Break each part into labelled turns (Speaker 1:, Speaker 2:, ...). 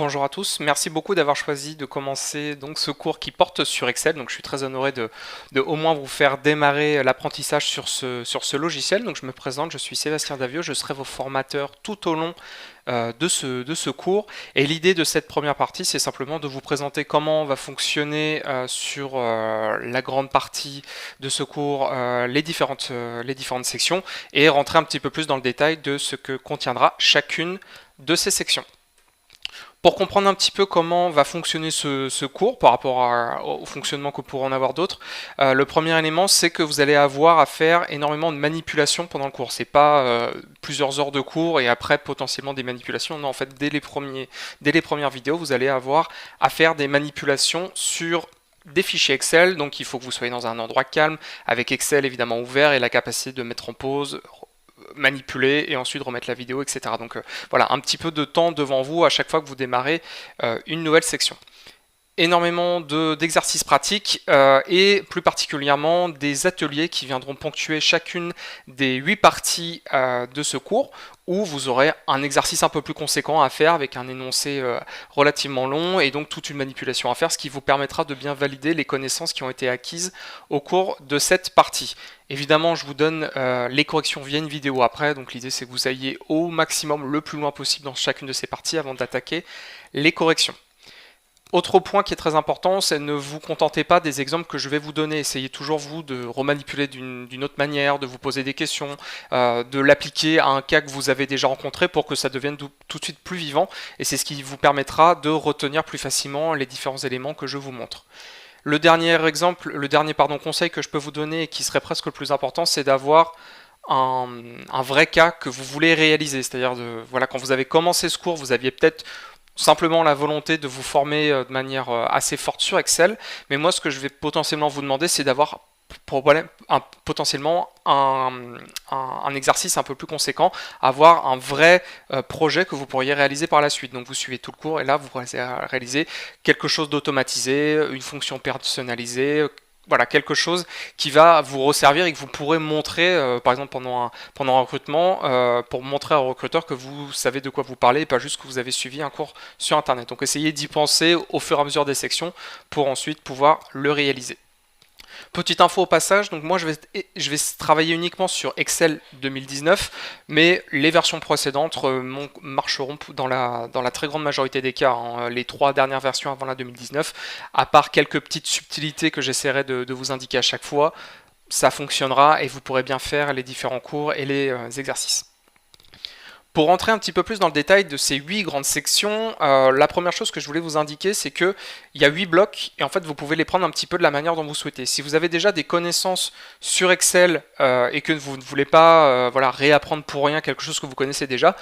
Speaker 1: Bonjour à tous, merci beaucoup d'avoir choisi de commencer donc ce cours qui porte sur Excel. Donc je suis très honoré de au moins vous faire démarrer l'apprentissage sur ce logiciel. Donc je me présente, je suis Sébastien Davio, je serai vos formateurs tout au long de ce cours. Et l'idée de cette première partie, c'est simplement de vous présenter comment va fonctionner sur la grande partie de ce cours les différentes sections et rentrer un petit peu plus dans le détail de ce que contiendra chacune de ces sections. Pour comprendre un petit peu comment va fonctionner ce cours par rapport au fonctionnement que pourront en avoir d'autres, le premier élément c'est que vous allez avoir à faire énormément de manipulations pendant le cours. C'est pas plusieurs heures de cours et après potentiellement des manipulations. Non, en fait, dès les premières vidéos, vous allez avoir à faire des manipulations sur des fichiers Excel, donc il faut que vous soyez dans un endroit calme, avec Excel évidemment ouvert et la capacité de mettre en pause, manipuler et ensuite remettre la vidéo, etc. Donc voilà, un petit peu de temps devant vous à chaque fois que vous démarrez une nouvelle section. Énormément d'exercices pratiques et plus particulièrement des ateliers qui viendront ponctuer chacune des 8 parties de ce cours où vous aurez un exercice un peu plus conséquent à faire avec un énoncé relativement long et donc toute une manipulation à faire, ce qui vous permettra de bien valider les connaissances qui ont été acquises au cours de cette partie. Évidemment, je vous donne les corrections via une vidéo après, donc l'idée c'est que vous ayez au maximum le plus loin possible dans chacune de ces parties avant d'attaquer les corrections. Autre point qui est très important, c'est ne vous contentez pas des exemples que je vais vous donner. Essayez toujours vous de remanipuler d'une autre manière, de vous poser des questions, de l'appliquer à un cas que vous avez déjà rencontré pour que ça devienne tout de suite plus vivant. Et c'est ce qui vous permettra de retenir plus facilement les différents éléments que je vous montre. Le dernier conseil que je peux vous donner et qui serait presque le plus important, c'est d'avoir un vrai cas que vous voulez réaliser. C'est-à-dire, voilà, quand vous avez commencé ce cours, vous aviez peut-être simplement la volonté de vous former de manière assez forte sur Excel, mais moi ce que je vais potentiellement vous demander c'est d'avoir potentiellement un exercice un peu plus conséquent, avoir un vrai projet que vous pourriez réaliser par la suite. Donc vous suivez tout le cours et là vous réalisez quelque chose d'automatisé, une fonction personnalisée, voilà, quelque chose qui va vous resservir et que vous pourrez montrer, par exemple pendant un recrutement, pour montrer au recruteur que vous savez de quoi vous parlez et pas juste que vous avez suivi un cours sur Internet. Donc essayez d'y penser au fur et à mesure des sections pour ensuite pouvoir le réaliser. Petite info au passage, donc moi je vais travailler uniquement sur Excel 2019, mais les versions précédentes marcheront dans la très grande majorité des cas, hein, les 3 dernières versions avant la 2019, à part quelques petites subtilités que j'essaierai de vous indiquer à chaque fois, ça fonctionnera et vous pourrez bien faire les différents cours et les exercices. Pour rentrer un petit peu plus dans le détail de ces 8 grandes sections, la première chose que je voulais vous indiquer, c'est qu'il y a 8 blocs et en fait vous pouvez les prendre un petit peu de la manière dont vous souhaitez. Si vous avez déjà des connaissances sur Excel et que vous ne voulez pas voilà, réapprendre pour rien quelque chose que vous connaissez déjà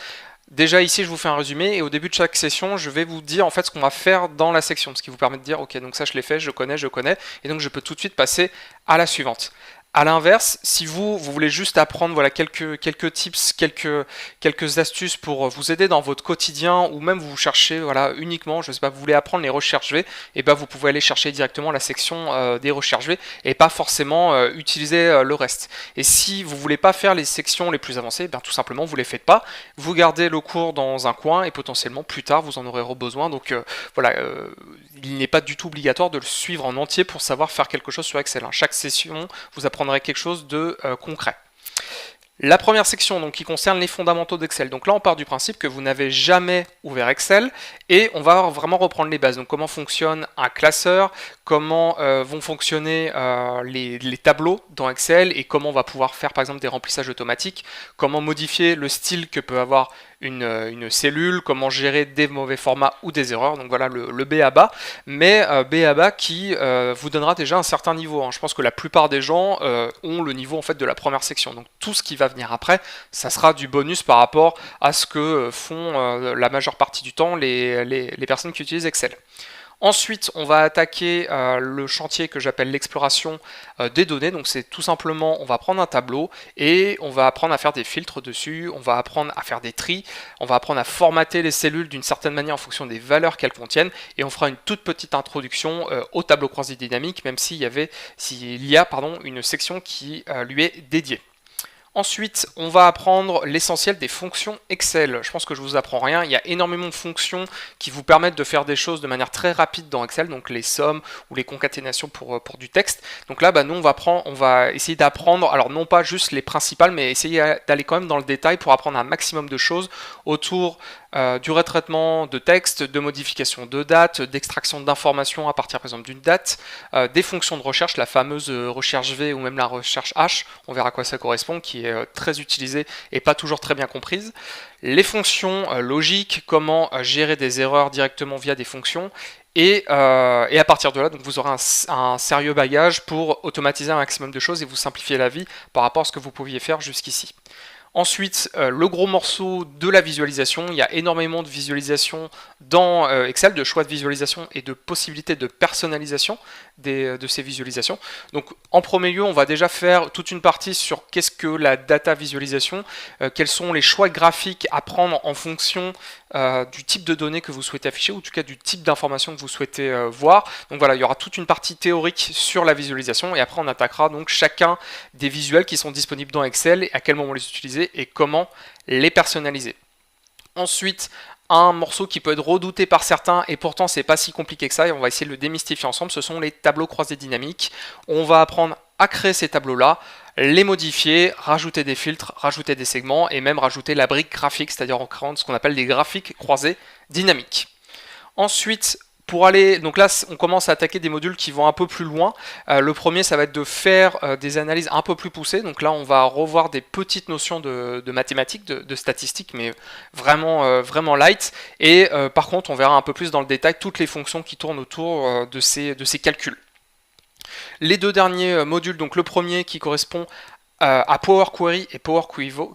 Speaker 1: ici je vous fais un résumé et au début de chaque session je vais vous dire en fait ce qu'on va faire dans la section, ce qui vous permet de dire ok donc ça je l'ai fait, je connais et donc je peux tout de suite passer à la suivante. A l'inverse, si vous voulez juste apprendre voilà, quelques tips, quelques astuces pour vous aider dans votre quotidien, ou même vous cherchez voilà, uniquement, je sais pas, vous voulez apprendre les recherches V, et ben vous pouvez aller chercher directement la section des recherches V et pas forcément utiliser le reste. Et si vous voulez pas faire les sections les plus avancées, ben tout simplement vous les faites pas, vous gardez le cours dans un coin et potentiellement plus tard vous en aurez besoin. Donc voilà, il n'est pas du tout obligatoire de le suivre en entier pour savoir faire quelque chose sur Excel. Chaque session vous apprendrez quelque chose de concret. La première section donc, qui concerne les fondamentaux d'Excel. Donc là on part du principe que vous n'avez jamais ouvert Excel et on va vraiment reprendre les bases. Donc comment fonctionne un classeur, comment vont fonctionner les tableaux dans Excel et comment on va pouvoir faire par exemple des remplissages automatiques, comment modifier le style que peut avoir une cellule, comment gérer des mauvais formats ou des erreurs. Donc voilà le B à bas, mais B à bas qui vous donnera déjà un certain niveau. Je pense que la plupart des gens ont le niveau en fait de la première section. Donc tout ce qui va venir après, ça sera du bonus par rapport à ce que font la majeure partie du temps les personnes qui utilisent Excel. Ensuite, on va attaquer le chantier que j'appelle l'exploration des données. Donc c'est tout simplement, on va prendre un tableau et on va apprendre à faire des filtres dessus, on va apprendre à faire des tris, on va apprendre à formater les cellules d'une certaine manière en fonction des valeurs qu'elles contiennent et on fera une toute petite introduction au tableau croisé dynamique, même s'il y a une section qui lui est dédiée. Ensuite, on va apprendre l'essentiel des fonctions Excel. Je pense que je vous apprends rien. Il y a énormément de fonctions qui vous permettent de faire des choses de manière très rapide dans Excel, donc les sommes ou les concaténations pour du texte. Donc là, nous, on va essayer d'apprendre, alors non pas juste les principales, mais essayer d'aller quand même dans le détail pour apprendre un maximum de choses autour du retraitement de texte, de modification de date, d'extraction d'informations à partir par exemple d'une date, des fonctions de recherche, la fameuse recherche V ou même la recherche H, on verra à quoi ça correspond, qui est très utilisée et pas toujours très bien comprise. Les fonctions logiques, comment gérer des erreurs directement via des fonctions, et à partir de là, donc vous aurez un sérieux bagage pour automatiser un maximum de choses et vous simplifier la vie par rapport à ce que vous pouviez faire jusqu'ici. Ensuite, le gros morceau de la visualisation, il y a énormément de visualisation dans Excel, de choix de visualisation et de possibilités de personnalisation de ces visualisations. Donc en premier lieu, on va déjà faire toute une partie sur qu'est-ce que la data visualisation, quels sont les choix graphiques à prendre en fonction du type de données que vous souhaitez afficher, ou en tout cas du type d'information que vous souhaitez voir. Donc voilà, il y aura toute une partie théorique sur la visualisation, et après on attaquera donc chacun des visuels qui sont disponibles dans Excel, et à quel moment les utiliser, et comment les personnaliser. Ensuite, un morceau qui peut être redouté par certains, et pourtant c'est pas si compliqué que ça, et on va essayer de le démystifier ensemble, ce sont les tableaux croisés dynamiques. On va apprendre à créer ces tableaux-là, les modifier, rajouter des filtres, rajouter des segments, et même rajouter la brique graphique, c'est-à-dire en créant ce qu'on appelle des graphiques croisés dynamiques. Ensuite, pour aller, donc là on commence à attaquer des modules qui vont un peu plus loin. Le premier, ça va être de faire des analyses un peu plus poussées. Donc là on va revoir des petites notions de mathématiques, de statistiques, mais vraiment light. Et par contre on verra un peu plus dans le détail toutes les fonctions qui tournent autour de ces calculs. Les deux derniers modules, donc le premier qui correspond à Power Query et Power Pivot,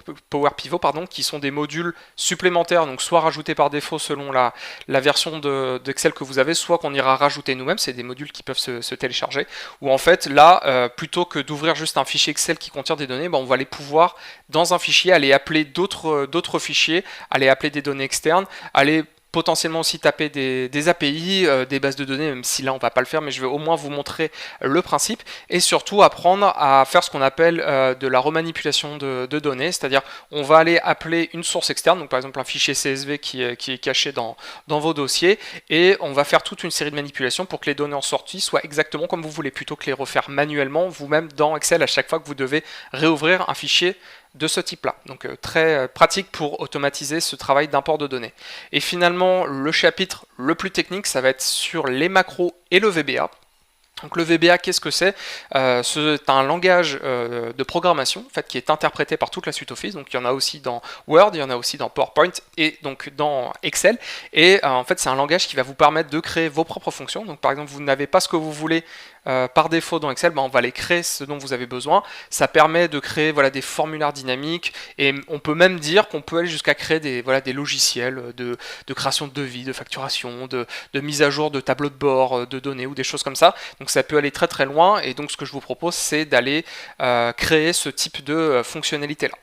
Speaker 1: qui sont des modules supplémentaires, donc soit rajoutés par défaut selon la version d'Excel que vous avez, soit qu'on ira rajouter nous-mêmes, c'est des modules qui peuvent se télécharger, ou en fait là, plutôt que d'ouvrir juste un fichier Excel qui contient des données, on va aller pouvoir, dans un fichier, aller appeler d'autres fichiers, aller appeler des données externes, aller potentiellement aussi taper des API, des bases de données, même si là on va pas le faire, mais je vais au moins vous montrer le principe, et surtout apprendre à faire ce qu'on appelle de la remanipulation de données, c'est-à-dire on va aller appeler une source externe, donc par exemple un fichier CSV qui est caché dans vos dossiers, et on va faire toute une série de manipulations pour que les données en sortie soient exactement comme vous voulez, plutôt que les refaire manuellement vous-même dans Excel à chaque fois que vous devez réouvrir un fichier de ce type-là. Donc très pratique pour automatiser ce travail d'import de données. Et finalement, le chapitre le plus technique, ça va être sur les macros et le VBA. Donc le VBA, qu'est-ce que c'est? C'est un langage de programmation en fait, qui est interprété par toute la suite Office. Donc il y en a aussi dans Word, il y en a aussi dans PowerPoint et donc dans Excel. Et en fait, c'est un langage qui va vous permettre de créer vos propres fonctions. Donc par exemple, vous n'avez pas ce que vous voulez par défaut dans Excel, on va aller créer ce dont vous avez besoin. Ça permet de créer des formulaires dynamiques, et on peut même dire qu'on peut aller jusqu'à créer des logiciels de création de devis, de facturation, de mise à jour de tableaux de bord, de données ou des choses comme ça. Donc ça peut aller très très loin, et donc ce que je vous propose, c'est d'aller créer ce type de fonctionnalité là.